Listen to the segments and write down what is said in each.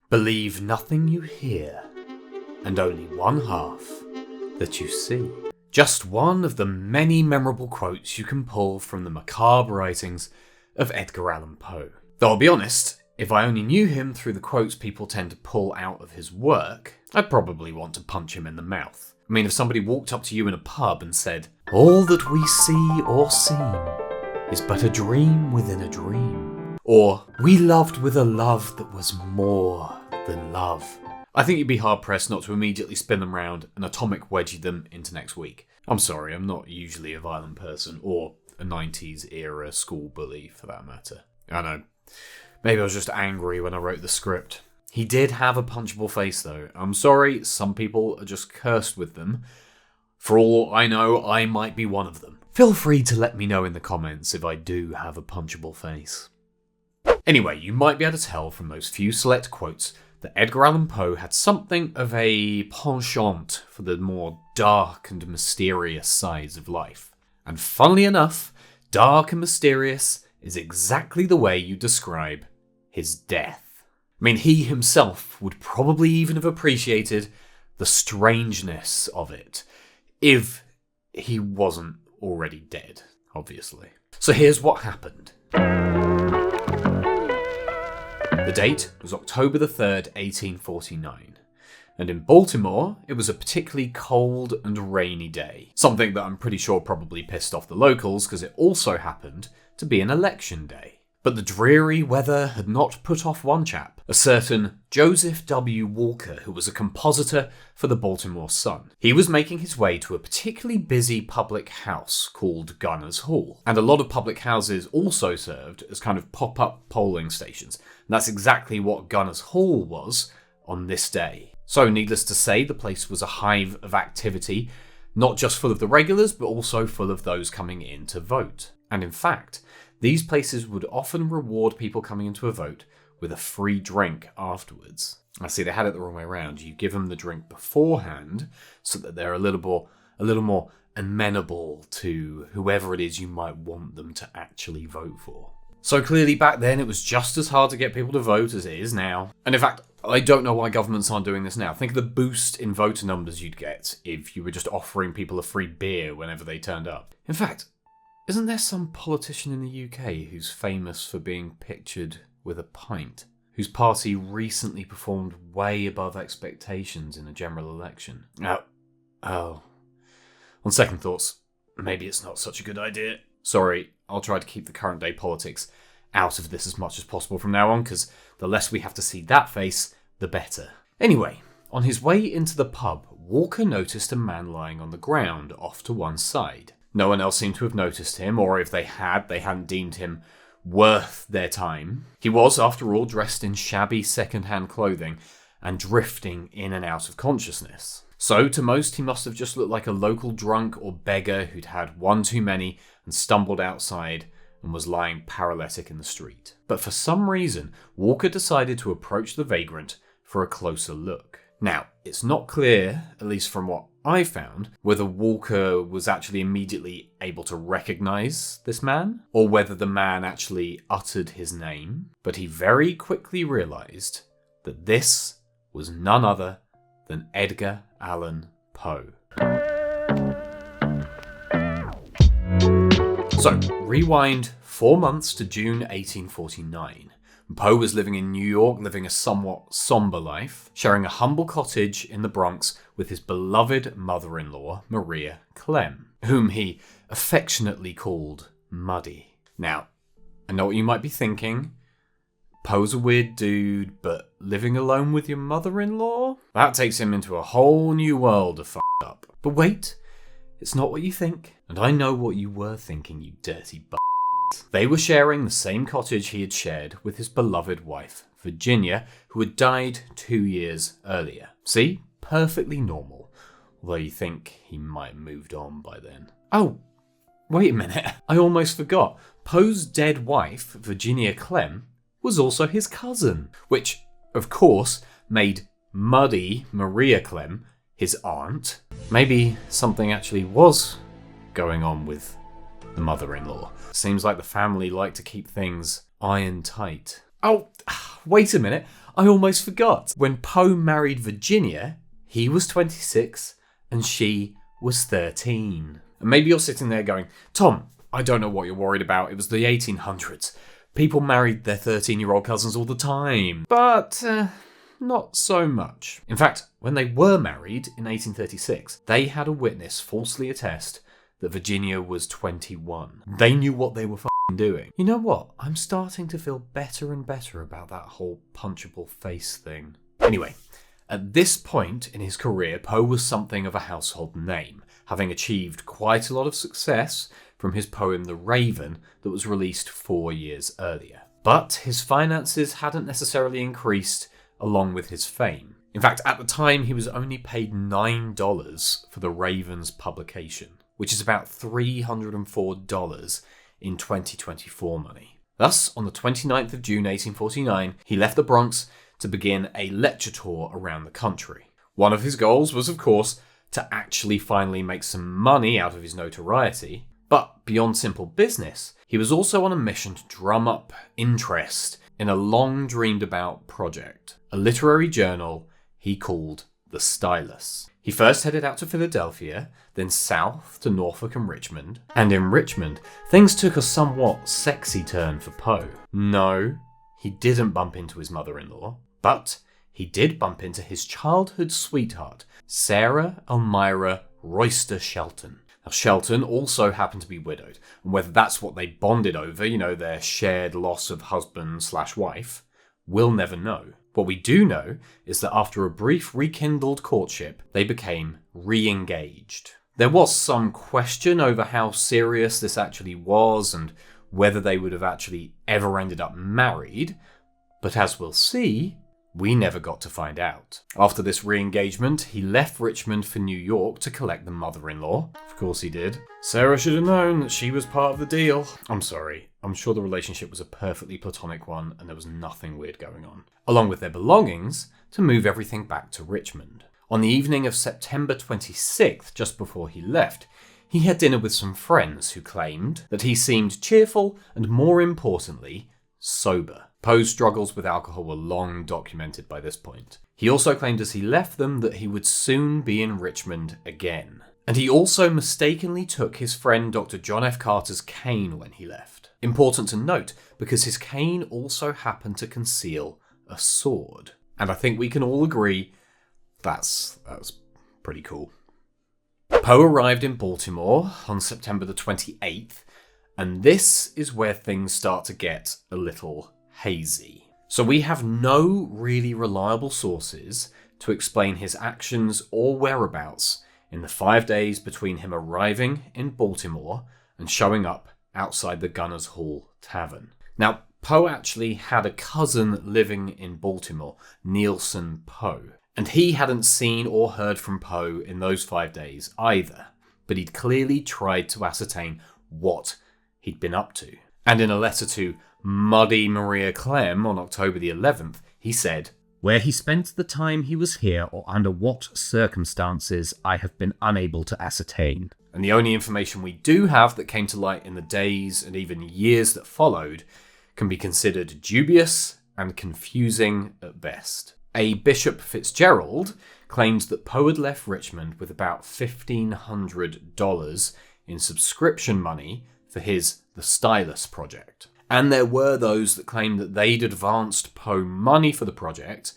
Believe nothing you hear, and only one half that you see. Just one of the many memorable quotes you can pull from the macabre writings of Edgar Allan Poe. Though I'll be honest, if I only knew him through the quotes people tend to pull out of his work, I'd probably want to punch him in the mouth. I mean, if somebody walked up to you in a pub and said, "All that we see or seem is but a dream within a dream," or "We loved with a love that was more than love," I think you'd be hard-pressed not to immediately spin them round and atomic wedgie them into next week. I'm sorry, I'm not usually a violent person, or a 90s era school bully for that matter. I know. Maybe I was just angry when I wrote the script. He did have a punchable face though. I'm sorry, some people are just cursed with them. For all I know, I might be one of them. Feel free to let me know in the comments if I do have a punchable face. Anyway, you might be able to tell from those few select quotes that Edgar Allan Poe had something of a penchant for the more dark and mysterious sides of life. And funnily enough, dark and mysterious is exactly the way you describe his death. I mean, he himself would probably even have appreciated the strangeness of it if he wasn't already dead, obviously. So here's what happened. The date was October the 3rd, 1849. And in Baltimore, it was a particularly cold and rainy day. Something that I'm pretty sure probably pissed off the locals because it also happened to be an election day. But the dreary weather had not put off one chap, a certain Joseph W. Walker, who was a compositor for the Baltimore Sun. He was making his way to a particularly busy public house called Gunner's Hall. And a lot of public houses also served as kind of pop-up polling stations. And that's exactly what Gunner's Hall was on this day. So needless to say, the place was a hive of activity, not just full of the regulars, but also full of those coming in to vote. And in fact, these places would often reward people coming into a vote with a free drink afterwards. I see they had it the wrong way around. You give them the drink beforehand so that they're a little more amenable to whoever it is you might want them to actually vote for. So clearly back then it was just as hard to get people to vote as it is now. And in fact, I don't know why governments aren't doing this now. Think of the boost in voter numbers you'd get if you were just offering people a free beer whenever they turned up. In fact, isn't there some politician in the UK who's famous for being pictured with a pint, whose party recently performed way above expectations in a general election? Oh. On second thoughts, maybe it's not such a good idea. Sorry, I'll try to keep the current day politics out of this as much as possible from now on, because the less we have to see that face, the better. Anyway, on his way into the pub, Walker noticed a man lying on the ground off to one side. No one else seemed to have noticed him, or if they hadn't deemed him worth their time. He was, after all, dressed in shabby second-hand clothing and drifting in and out of consciousness. So, to most, he must have just looked like a local drunk or beggar who'd had one too many and stumbled outside and was lying paralytic in the street. But for some reason, Walker decided to approach the vagrant for a closer look. Now, it's not clear, at least from what I found, whether Walker was actually immediately able to recognise this man, or whether the man actually uttered his name, but he very quickly realised that this was none other than Edgar Allan Poe. So, rewind 4 months to June 1849. Poe was living in New York, living a somewhat sombre life, sharing a humble cottage in the Bronx with his beloved mother-in-law, Maria Clem, whom he affectionately called Muddy. Now, I know what you might be thinking. Poe's a weird dude, but living alone with your mother-in-law? That takes him into a whole new world of f***ed up. But wait, it's not what you think. And I know what you were thinking, you dirty b****. They were sharing the same cottage he had shared with his beloved wife, Virginia, who had died 2 years earlier. See? Perfectly normal. Although you think he might have moved on by then. Oh, wait a minute. I almost forgot. Poe's dead wife, Virginia Clem, was also his cousin, which, of course, made Muddy Maria Clem his aunt. Maybe something actually was going on with the mother-in-law. Seems like the family like to keep things iron tight. Oh, wait a minute. I almost forgot. When Poe married Virginia, he was 26 and she was 13. And maybe you're sitting there going, Tom, I don't know what you're worried about. It was the 1800s. People married their 13-year-old cousins all the time. But not so much. In fact, when they were married in 1836, they had a witness falsely attest that Virginia was 21. They knew what they were doing. You know what? I'm starting to feel better and better about that whole punchable face thing. Anyway, at this point in his career, Poe was something of a household name, having achieved quite a lot of success from his poem The Raven that was released 4 years earlier. But his finances hadn't necessarily increased along with his fame. In fact, at the time, he was only paid $9 for The Raven's publication, which is about $304 in 2024 money. Thus, on the 29th of June 1849, he left the Bronx to begin a lecture tour around the country. One of his goals was, of course, to actually finally make some money out of his notoriety, but beyond simple business, he was also on a mission to drum up interest in a long-dreamed-about project, a literary journal he called The Stylus. He first headed out to Philadelphia, then south to Norfolk and Richmond. And in Richmond, things took a somewhat sexy turn for Poe. No, he didn't bump into his mother-in-law, but he did bump into his childhood sweetheart, Sarah Elmira Royster Shelton. Now, Shelton also happened to be widowed, and whether that's what they bonded over, their shared loss of husband/wife, we'll never know. What we do know is that after a brief rekindled courtship, they became re-engaged. There was some question over how serious this actually was and whether they would have actually ever ended up married, but as we'll see, we never got to find out. After this re-engagement, he left Richmond for New York to collect the mother-in-law. Of course he did. Sarah should have known that she was part of the deal. I'm sorry. I'm sure the relationship was a perfectly platonic one and there was nothing weird going on. Along with their belongings, to move everything back to Richmond. On the evening of September 26th, just before he left, he had dinner with some friends who claimed that he seemed cheerful and, more importantly, sober. Poe's struggles with alcohol were long documented by this point. He also claimed as he left them that he would soon be in Richmond again. And he also mistakenly took his friend Dr. John F. Carter's cane when he left. Important to note, because his cane also happened to conceal a sword. And I think we can all agree that's pretty cool. Poe arrived in Baltimore on September the 28th, and this is where things start to get a little hazy. So we have no really reliable sources to explain his actions or whereabouts in the 5 days between him arriving in Baltimore and showing up outside the Gunners Hall Tavern. Now, Poe actually had a cousin living in Baltimore, Nielsen Poe, and he hadn't seen or heard from Poe in those 5 days either, but he'd clearly tried to ascertain what he'd been up to. And in a letter to Muddy Maria Clem on October the 11th, he said, "Where he spent the time he was here or under what circumstances I have been unable to ascertain." And the only information we do have that came to light in the days and even years that followed can be considered dubious and confusing at best. A Bishop Fitzgerald claimed that Poe had left Richmond with about $1,500 in subscription money for his The Stylus project. And there were those that claimed that they'd advanced Poe money for the project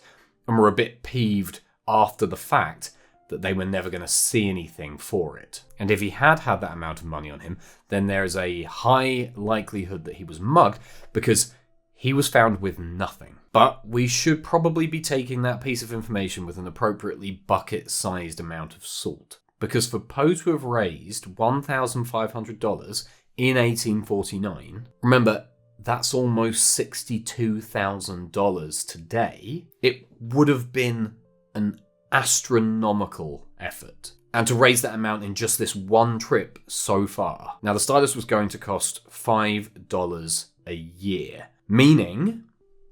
and were a bit peeved after the fact that they were never going to see anything for it. And if he had had that amount of money on him, then there is a high likelihood that he was mugged because he was found with nothing. But we should probably be taking that piece of information with an appropriately bucket-sized amount of salt. Because for Poe to have raised $1,500 in 1849, remember, that's almost $62,000 today, it would have been an astronomical effort. And to raise that amount in just this one trip so far. Now, the Stylus was going to cost $5 a year, meaning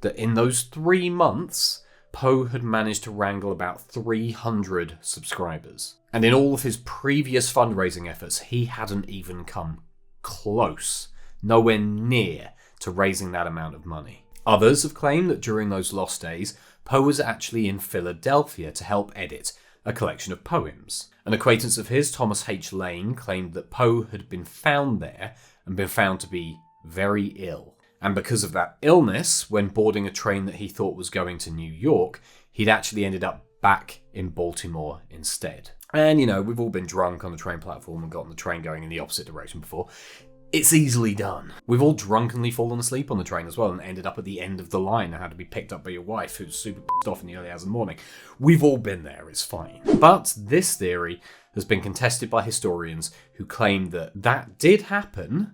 that in those 3 months, Poe had managed to wrangle about 300 subscribers. And in all of his previous fundraising efforts, he hadn't even come close, nowhere near to raising that amount of money. Others have claimed that during those lost days, Poe was actually in Philadelphia to help edit a collection of poems. An acquaintance of his, Thomas H. Lane, claimed that Poe had been found there and been found to be very ill. And because of that illness, when boarding a train that he thought was going to New York, he'd actually ended up back in Baltimore instead. And, we've all been drunk on the train platform and gotten the train going in the opposite direction before. It's easily done. We've all drunkenly fallen asleep on the train as well and ended up at the end of the line and had to be picked up by your wife who's super pissed off in the early hours of the morning. We've all been there, it's fine. But this theory has been contested by historians who claim that that did happen,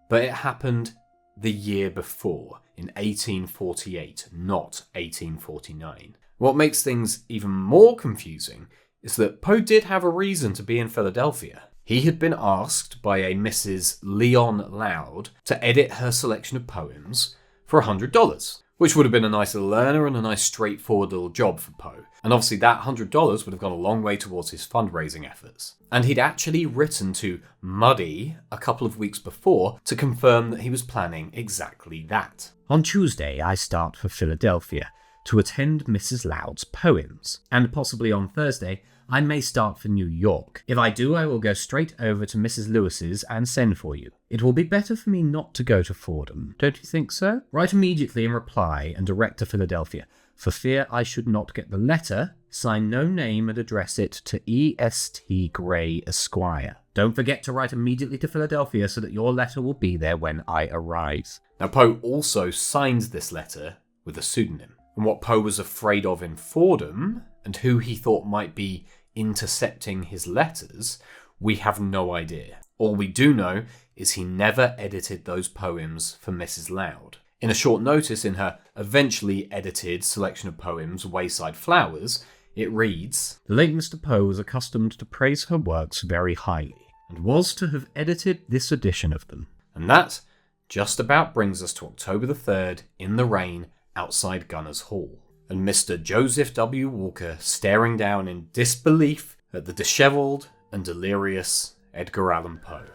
but it happened the year before, in 1848, not 1849. What makes things even more confusing is that Poe did have a reason to be in Philadelphia. He had been asked by a Mrs. Leon Loud to edit her selection of poems for $100, which would have been a nice little earner and a nice straightforward little job for Poe. And obviously that $100 would have gone a long way towards his fundraising efforts. And he'd actually written to Muddy a couple of weeks before to confirm that he was planning exactly that. On Tuesday, I start for Philadelphia to attend Mrs. Loud's poems, and possibly on Thursday, I may start for New York. If I do, I will go straight over to Mrs. Lewis's and send for you. It will be better for me not to go to Fordham, don't you think so? Write immediately in reply and direct to Philadelphia. For fear I should not get the letter, sign no name and address it to E.S.T. Gray, Esquire. Don't forget to write immediately to Philadelphia so that your letter will be there when I arrive. Now, Poe also signed this letter with a pseudonym. And what Poe was afraid of in Fordham, and who he thought might be intercepting his letters, we have no idea. All we do know is he never edited those poems for Mrs. Loud. In a short notice in her eventually edited selection of poems, Wayside Flowers, it reads, "The late Mr. Poe was accustomed to praise her works very highly, and was to have edited this edition of them." And that just about brings us to October the 3rd in the rain outside Gunner's Hall, and Mr. Joseph W. Walker staring down in disbelief at the dishevelled and delirious Edgar Allan Poe.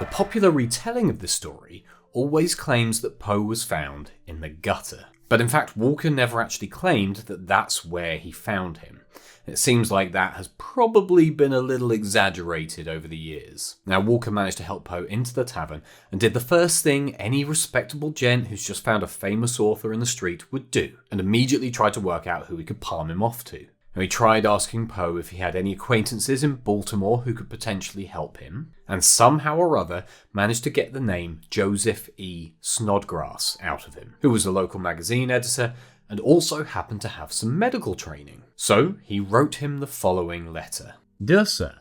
The popular retelling of this story always claims that Poe was found in the gutter, but in fact Walker never actually claimed that that's where he found him. It seems like that has probably been a little exaggerated over the years. Now, Walker managed to help Poe into the tavern and did the first thing any respectable gent who's just found a famous author in the street would do, and immediately tried to work out who he could palm him off to. Now, he tried asking Poe if he had any acquaintances in Baltimore who could potentially help him, and somehow or other managed to get the name Joseph E. Snodgrass out of him, who was a local magazine editor and also happened to have some medical training. So he wrote him the following letter. "Dear Sir,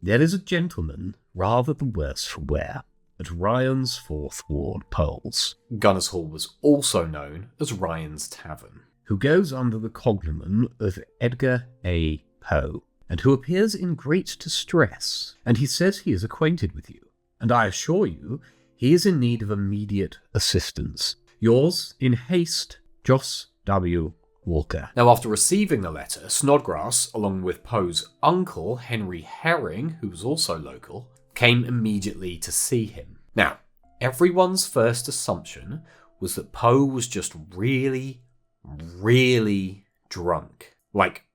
there is a gentleman, rather the worse for wear, at Ryan's Fourth Ward Polls." Gunner's Hall was also known as Ryan's Tavern. "Who goes under the cognomen of Edgar A. Poe, and who appears in great distress, and he says he is acquainted with you, and I assure you he is in need of immediate assistance. Yours, in haste, Jos W. Walker." Now, after receiving the letter, Snodgrass, along with Poe's uncle, Henry Herring, who was also local, came immediately to see him. Now, everyone's first assumption was that Poe was just really, really drunk. Like,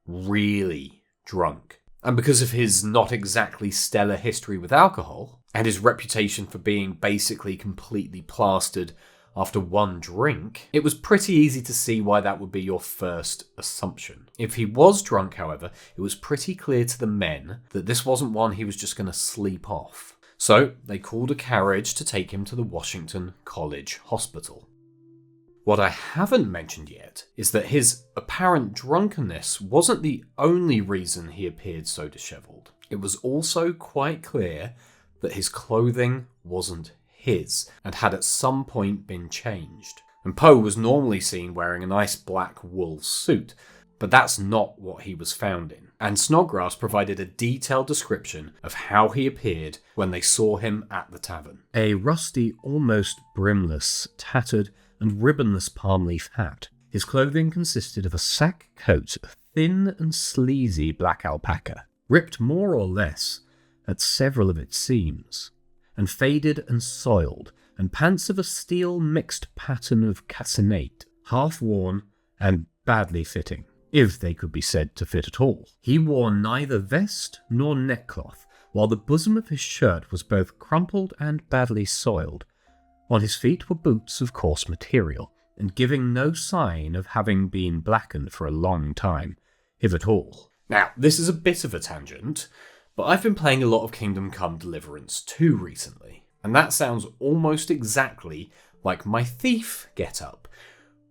really drunk. And because of his not exactly stellar history with alcohol, and his reputation for being basically completely plastered after one drink, it was pretty easy to see why that would be your first assumption. If he was drunk, however, it was pretty clear to the men that this wasn't one he was just going to sleep off. So they called a carriage to take him to the Washington College Hospital. What I haven't mentioned yet is that his apparent drunkenness wasn't the only reason he appeared so disheveled. It was also quite clear that his clothing wasn't his, and had at some point been changed. And Poe was normally seen wearing a nice black wool suit, but that's not what he was found in. And Snodgrass provided a detailed description of how he appeared when they saw him at the tavern. "A rusty, almost brimless, tattered and ribbonless palm leaf hat. His clothing consisted of a sack coat of thin and sleazy black alpaca, ripped more or less at several of its seams, and faded and soiled, and pants of a steel mixed pattern of cassinate, half worn and badly fitting, if they could be said to fit at all. He wore neither vest nor neckcloth, while the bosom of his shirt was both crumpled and badly soiled. On his feet were boots of coarse material, and giving no sign of having been blackened for a long time, if at all. Now, this is a bit of a tangent, but I've been playing a lot of Kingdom Come Deliverance 2 recently, and that sounds almost exactly like my thief getup,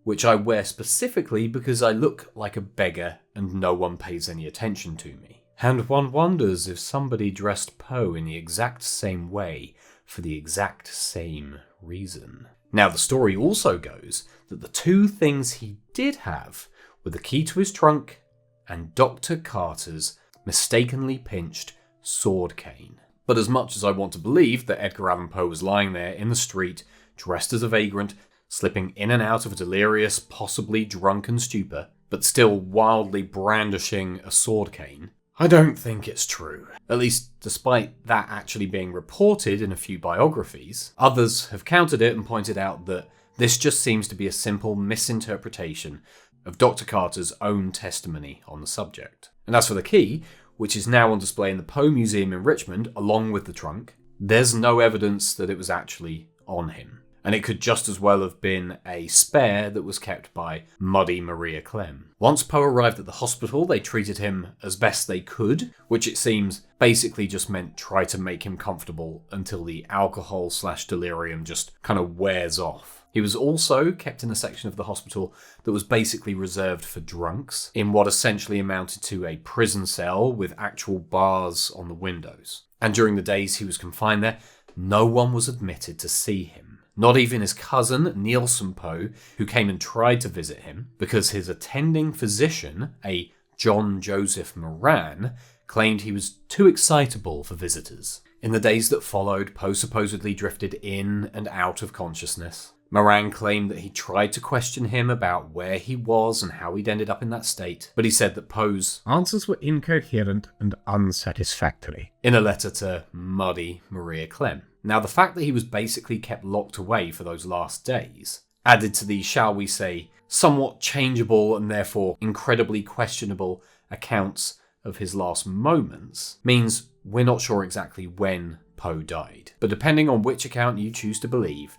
which I wear specifically because I look like a beggar and no one pays any attention to me. And one wonders if somebody dressed Poe in the exact same way for the exact same reason. Now, the story also goes that the two things he did have were the key to his trunk and Dr. Carter's mistakenly pinched sword cane. But as much as I want to believe that Edgar Allan Poe was lying there in the street, dressed as a vagrant, slipping in and out of a delirious, possibly drunken stupor, but still wildly brandishing a sword cane, I don't think it's true. At least, despite that actually being reported in a few biographies, others have countered it and pointed out that this just seems to be a simple misinterpretation of Dr. Carter's own testimony on the subject. And as for the key, which is now on display in the Poe Museum in Richmond, along with the trunk, there's no evidence that it was actually on him. And it could just as well have been a spare that was kept by Muddy Maria Clem. Once Poe arrived at the hospital, they treated him as best they could, which it seems basically just meant try to make him comfortable until the alcohol/delirium just kind of wears off. He was also kept in a section of the hospital that was basically reserved for drunks, in what essentially amounted to a prison cell with actual bars on the windows. And during the days he was confined there, no one was admitted to see him. Not even his cousin, Nielsen Poe, who came and tried to visit him, because his attending physician, a John Joseph Moran, claimed he was too excitable for visitors. In the days that followed, Poe supposedly drifted in and out of consciousness. Moran claimed that he tried to question him about where he was and how he'd ended up in that state, but he said that Poe's answers were incoherent and unsatisfactory, in a letter to Muddy Maria Clem. Now, the fact that he was basically kept locked away for those last days, added to the, shall we say, somewhat changeable and therefore incredibly questionable accounts of his last moments, means we're not sure exactly when Poe died. But depending on which account you choose to believe,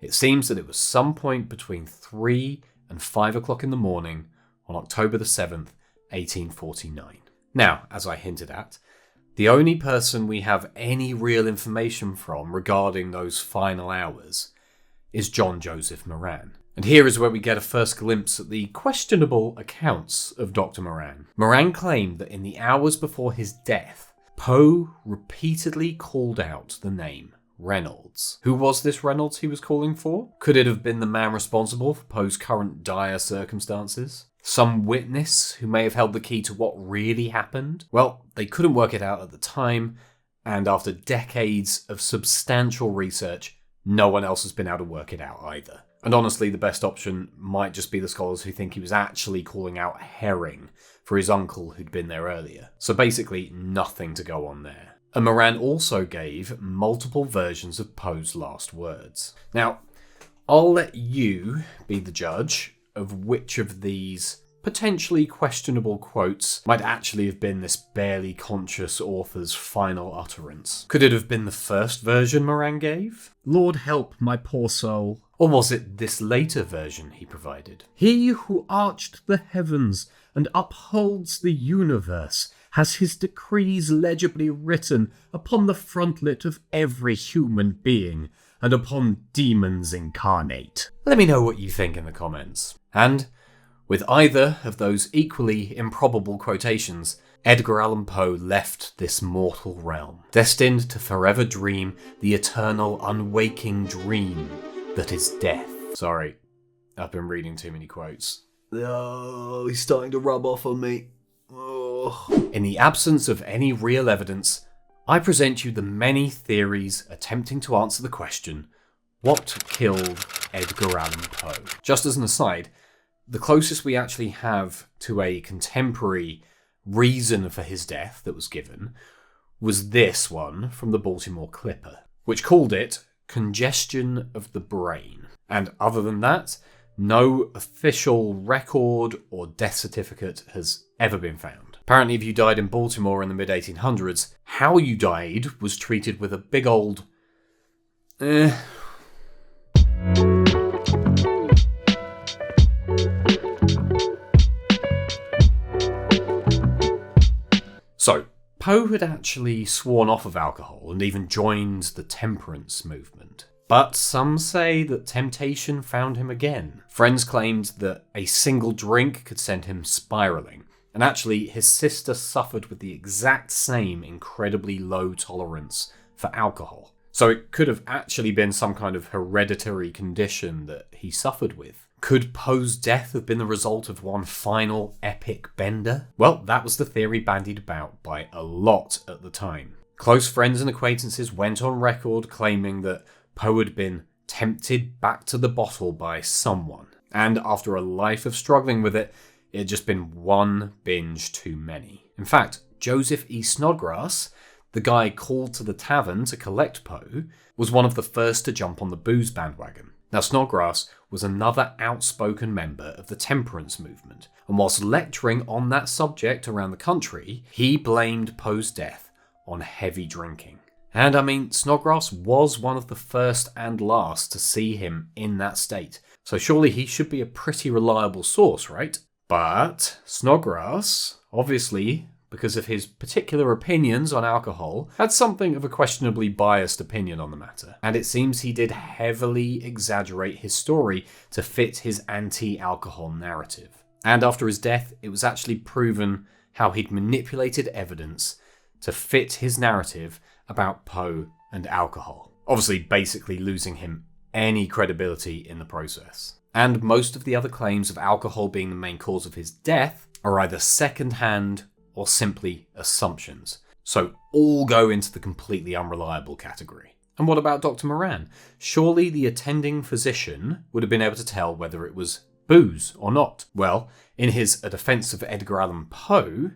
it seems that it was some point between 3 and 5 o'clock in the morning on October the 7th, 1849. Now, as I hinted at, the only person we have any real information from regarding those final hours is John Joseph Moran. And here is where we get a first glimpse at the questionable accounts of Dr. Moran. Moran claimed that in the hours before his death, Poe repeatedly called out the name Reynolds. Who was this Reynolds he was calling for? Could it have been the man responsible for Poe's current dire circumstances? Some witness who may have held the key to what really happened? Well, they couldn't work it out at the time, and after decades of substantial research, no one else has been able to work it out either. And honestly, the best option might just be the scholars who think he was actually calling out Herring for his uncle who'd been there earlier. So basically, nothing to go on there. And Moran also gave multiple versions of Poe's last words. Now, I'll let you be the judge of which of these potentially questionable quotes might actually have been this barely conscious author's final utterance. Could it have been the first version Moran gave? Lord help my poor soul. Or was it this later version he provided? He who arched the heavens and upholds the universe has his decrees legibly written upon the frontlet of every human being and upon demons incarnate. Let me know what you think in the comments. And with either of those equally improbable quotations, Edgar Allan Poe left this mortal realm, destined to forever dream the eternal unwaking dream that is death. Sorry, I've been reading too many quotes. Oh, he's starting to rub off on me. Oh. In the absence of any real evidence, I present you the many theories attempting to answer the question, what killed Edgar Allan Poe? Just as an aside, the closest we actually have to a contemporary reason for his death that was given was this one from the Baltimore Clipper, which called it, congestion of the brain. And other than that, no official record or death certificate has ever been found. Apparently, if you died in Baltimore in the mid-1800s, how you died was treated with a big old... So, Poe had actually sworn off of alcohol and even joined the temperance movement. But some say that temptation found him again. Friends claimed that a single drink could send him spiralling. And actually, his sister suffered with the exact same incredibly low tolerance for alcohol. So it could have actually been some kind of hereditary condition that he suffered with. Could Poe's death have been the result of one final epic bender? Well, that was the theory bandied about by a lot at the time. Close friends and acquaintances went on record claiming that Poe had been tempted back to the bottle by someone. And after a life of struggling with it, it had just been one binge too many. In fact, Joseph E. Snodgrass, the guy called to the tavern to collect Poe, was one of the first to jump on the booze bandwagon. Now, Snodgrass was another outspoken member of the temperance movement, and whilst lecturing on that subject around the country, he blamed Poe's death on heavy drinking. And I mean, Snodgrass was one of the first and last to see him in that state, so surely he should be a pretty reliable source, right? But Snodgrass, obviously, because of his particular opinions on alcohol, had something of a questionably biased opinion on the matter. And it seems he did heavily exaggerate his story to fit his anti-alcohol narrative. And after his death, it was actually proven how he'd manipulated evidence to fit his narrative about Poe and alcohol. Obviously, basically losing him any credibility in the process. And most of the other claims of alcohol being the main cause of his death are either second-hand or simply assumptions. So all go into the completely unreliable category. And what about Dr. Moran? Surely the attending physician would have been able to tell whether it was booze or not. Well, in his A Defense of Edgar Allan Poe,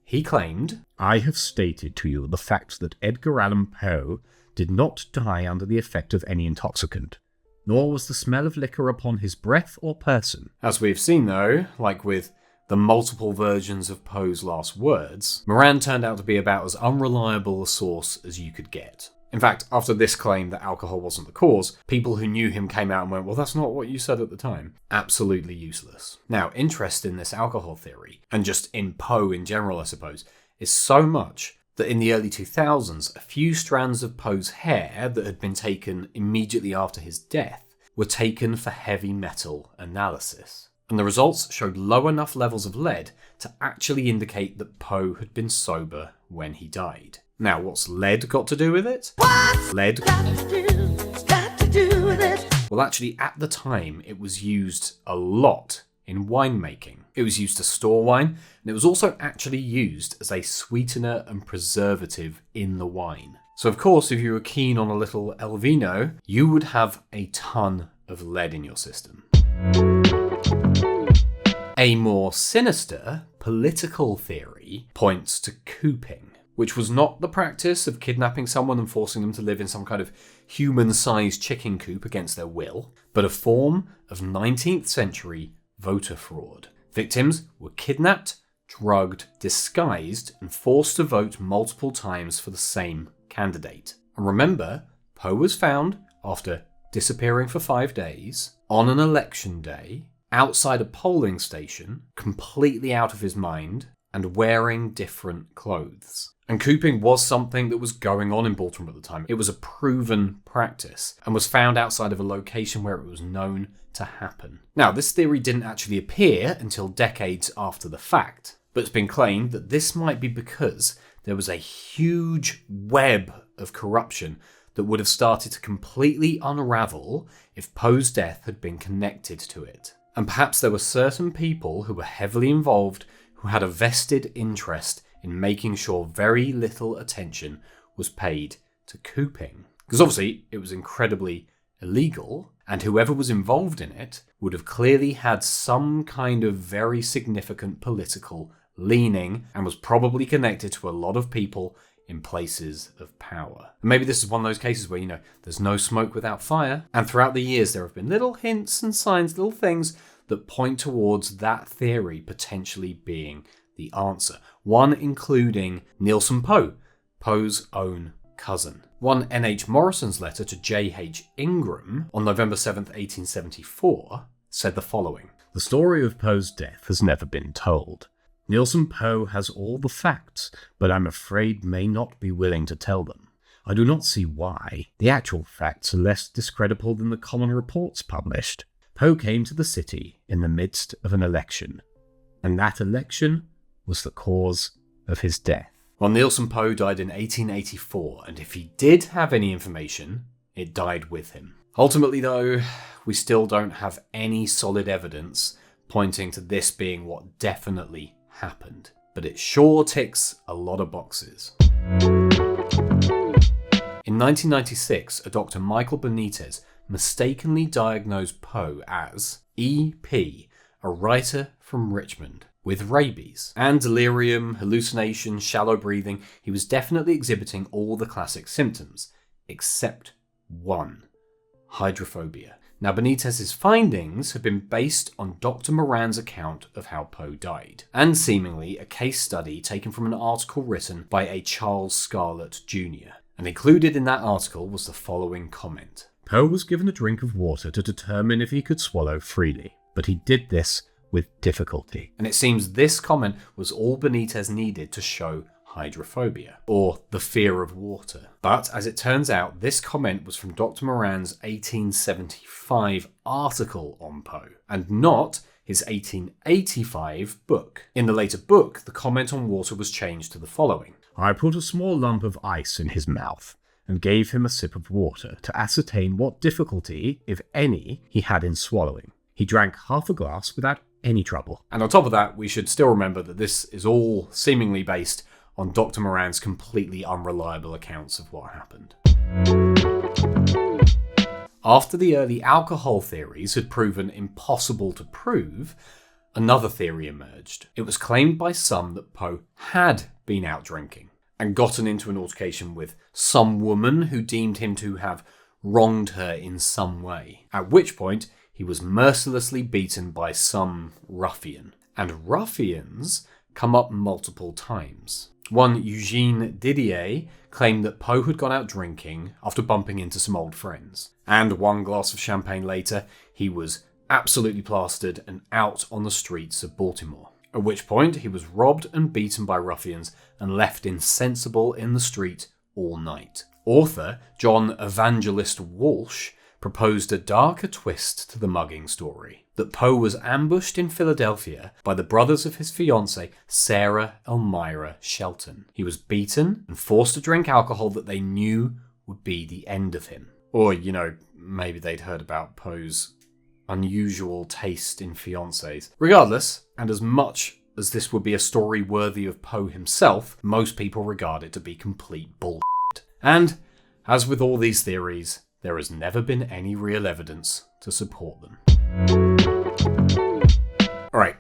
he claimed, "I have stated to you the fact that Edgar Allan Poe did not die under the effect of any intoxicant, nor was the smell of liquor upon his breath or person." As we've seen though, like with the multiple versions of Poe's last words, Moran turned out to be about as unreliable a source as you could get. In fact, after this claim that alcohol wasn't the cause, people who knew him came out and went, well, that's not what you said at the time. Absolutely useless. Now, interest in this alcohol theory, and just in Poe in general, I suppose, is so much that in the early 2000s, a few strands of Poe's hair that had been taken immediately after his death were taken for heavy metal analysis. And the results showed low enough levels of lead to actually indicate that Poe had been sober when he died. Now, what's lead got to do with it? What's Lead? got to do with it? Well, actually, at the time, it was used a lot in winemaking. It was used to store wine, and it was also actually used as a sweetener and preservative in the wine. So, of course, if you were keen on a little El Vino, you would have a ton of lead in your system. A more sinister political theory points to cooping, which was not the practice of kidnapping someone and forcing them to live in some kind of human-sized chicken coop against their will, but a form of 19th century voter fraud. Victims were kidnapped, drugged, disguised, and forced to vote multiple times for the same candidate. And remember, Poe was found, after disappearing for 5 days, on an election day, outside a polling station, completely out of his mind, and wearing different clothes. And cooping was something that was going on in Baltimore at the time. It was a proven practice, and was found outside of a location where it was known to happen. Now, this theory didn't actually appear until decades after the fact, but it's been claimed that this might be because there was a huge web of corruption that would have started to completely unravel if Poe's death had been connected to it. And perhaps there were certain people who were heavily involved who had a vested interest in making sure very little attention was paid to cooping. Because obviously it was incredibly illegal, and whoever was involved in it would have clearly had some kind of very significant political leaning and was probably connected to a lot of people in places of power. And maybe this is one of those cases where, there's no smoke without fire. And throughout the years, there have been little hints and signs, little things that point towards that theory potentially being the answer. One including Nielsen Poe, Poe's own cousin. One N.H. Morrison's letter to J.H. Ingram on November 7th, 1874 said the following. The story of Poe's death has never been told. Nielsen Poe has all the facts, but I'm afraid may not be willing to tell them. I do not see why. The actual facts are less discreditable than the common reports published. Poe came to the city in the midst of an election, and that election was the cause of his death. Well, Nielsen Poe died in 1884, and if he did have any information, it died with him. Ultimately, though, we still don't have any solid evidence pointing to this being what definitely happened, but it sure ticks a lot of boxes. In 1996, a Dr. Michael Benitez mistakenly diagnosed Poe as E.P., a writer from Richmond, with rabies and delirium, hallucination, shallow breathing. He was definitely exhibiting all the classic symptoms, except one: hydrophobia. Now, Benitez's findings have been based on Dr. Moran's account of how Poe died, and seemingly a case study taken from an article written by a Charles Scarlett Jr. And included in that article was the following comment. Poe was given a drink of water to determine if he could swallow freely, but he did this with difficulty. And it seems this comment was all Benitez needed to show hydrophobia, or the fear of water. But as it turns out, this comment was from Dr. Moran's 1875 article on Poe, and not his 1885 book. In the later book, the comment on water was changed to the following. I put a small lump of ice in his mouth and gave him a sip of water to ascertain what difficulty, if any, he had in swallowing. He drank half a glass without any trouble. And on top of that, we should still remember that this is all seemingly based on Dr. Moran's completely unreliable accounts of what happened. After the early alcohol theories had proven impossible to prove, another theory emerged. It was claimed by some that Poe had been out drinking and gotten into an altercation with some woman who deemed him to have wronged her in some way, at which point he was mercilessly beaten by some ruffian. And ruffians come up multiple times. One Eugene Didier claimed that Poe had gone out drinking after bumping into some old friends, and one glass of champagne later, he was absolutely plastered and out on the streets of Baltimore, at which point he was robbed and beaten by ruffians and left insensible in the street all night. Author John Evangelist Walsh proposed a darker twist to the mugging story, that Poe was ambushed in Philadelphia by the brothers of his fiancée, Sarah Elmira Shelton. He was beaten and forced to drink alcohol that they knew would be the end of him. Or, maybe they'd heard about Poe's unusual taste in fiancées. Regardless, and as much as this would be a story worthy of Poe himself, most people regard it to be complete bullshit. And, as with all these theories, there has never been any real evidence to support them. Alright,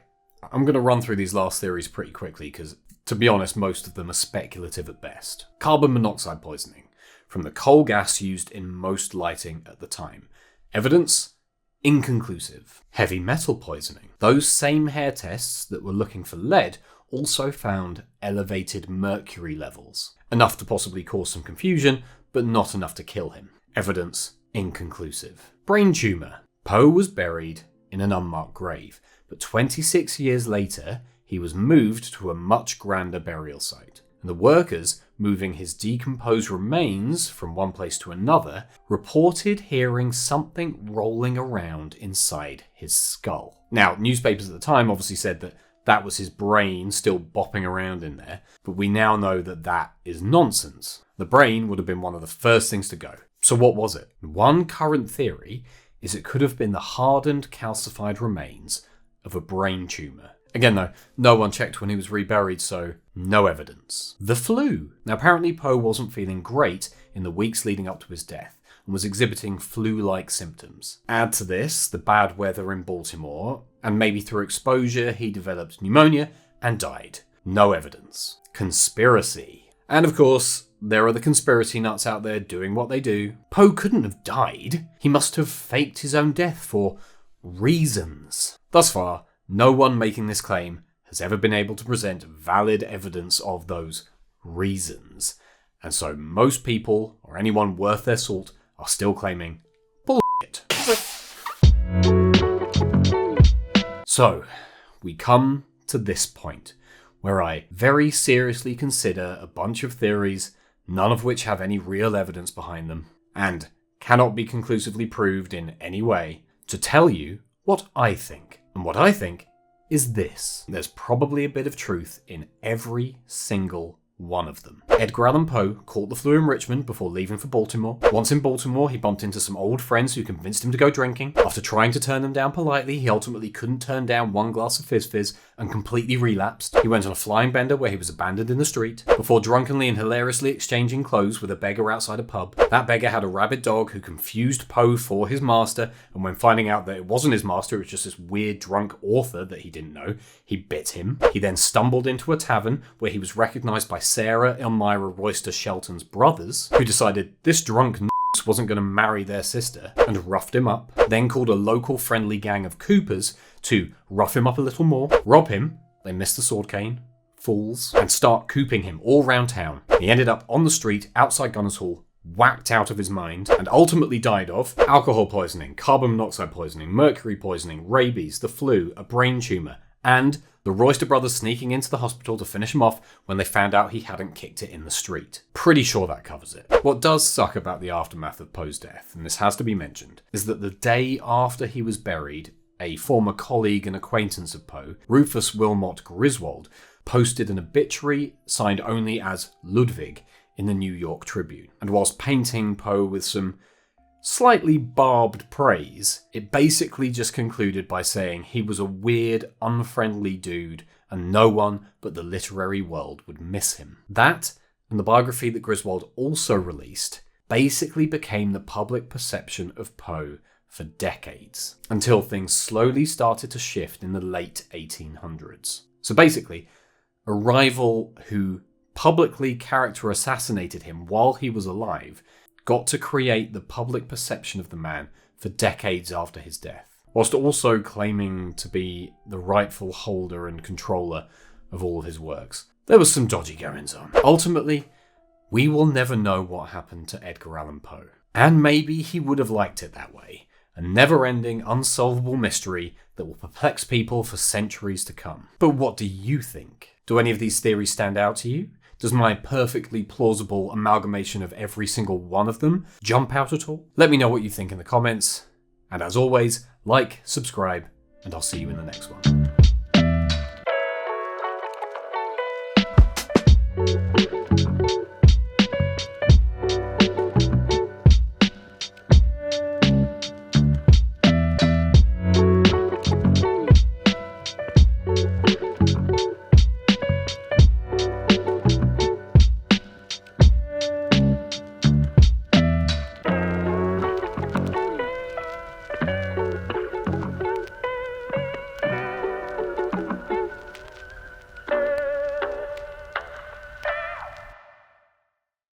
I'm going to run through these last theories pretty quickly because, to be honest, most of them are speculative at best. Carbon monoxide poisoning, from the coal gas used in most lighting at the time. Evidence? Inconclusive. Heavy metal poisoning. Those same hair tests that were looking for lead also found elevated mercury levels. Enough to possibly cause some confusion, but not enough to kill him. Evidence? Inconclusive. Brain tumour. Poe was buried in an unmarked grave, but 26 years later, he was moved to a much grander burial site. And the workers, moving his decomposed remains from one place to another, reported hearing something rolling around inside his skull. Now, newspapers at the time obviously said that that was his brain still bopping around in there, but we now know that that is nonsense. The brain would have been one of the first things to go. So what was it? One current theory is it could have been the hardened, calcified remains of a brain tumour. Again though, no one checked when he was reburied, so no evidence. The flu. Now apparently Poe wasn't feeling great in the weeks leading up to his death and was exhibiting flu-like symptoms. Add to this the bad weather in Baltimore, and maybe through exposure he developed pneumonia and died. No evidence. Conspiracy. And of course, there are the conspiracy nuts out there doing what they do. Poe couldn't have died. He must have faked his own death for reasons. Thus far, no one making this claim has ever been able to present valid evidence of those reasons. And so most people, or anyone worth their salt, are still claiming bullshit. So, we come to this point, where I very seriously consider a bunch of theories, none of which have any real evidence behind them, and cannot be conclusively proved in any way, to tell you what I think. And what I think is this. There's probably a bit of truth in every single one of them. Edgar Allan Poe caught the flu in Richmond before leaving for Baltimore. Once in Baltimore, he bumped into some old friends who convinced him to go drinking. After trying to turn them down politely, he ultimately couldn't turn down one glass of fizz and completely relapsed. He went on a flying bender where he was abandoned in the street, before drunkenly and hilariously exchanging clothes with a beggar outside a pub. That beggar had a rabid dog who confused Poe for his master, and when finding out that it wasn't his master, it was just this weird drunk author that he didn't know, he bit him. He then stumbled into a tavern where he was recognised by Sarah Elmira Royster Shelton's brothers, who decided this drunk wasn't going to marry their sister, and roughed him up, then called a local friendly gang of Coopers to rough him up a little more, rob him, they missed the sword cane, fools, and start cooping him all round town. He ended up on the street outside Gunners Hall, whacked out of his mind, and ultimately died of alcohol poisoning, carbon monoxide poisoning, mercury poisoning, rabies, the flu, a brain tumour, and the Royster brothers sneaking into the hospital to finish him off when they found out he hadn't kicked it in the street. Pretty sure that covers it. What does suck about the aftermath of Poe's death, and this has to be mentioned, is that the day after he was buried, a former colleague and acquaintance of Poe, Rufus Wilmot Griswold, posted an obituary signed only as Ludwig in the New York Tribune. And whilst painting Poe with some slightly barbed praise, it basically just concluded by saying he was a weird, unfriendly dude and no one but the literary world would miss him. That, and the biography that Griswold also released, basically became the public perception of Poe for decades, until things slowly started to shift in the late 1800s. So basically, a rival who publicly character assassinated him while he was alive got to create the public perception of the man for decades after his death, whilst also claiming to be the rightful holder and controller of all of his works. There was some dodgy goings on. Ultimately, we will never know what happened to Edgar Allan Poe. And maybe he would have liked it that way, a never-ending, unsolvable mystery that will perplex people for centuries to come. But what do you think? Do any of these theories stand out to you? Does my perfectly plausible amalgamation of every single one of them jump out at all? Let me know what you think in the comments. And as always, like, subscribe, and I'll see you in the next one.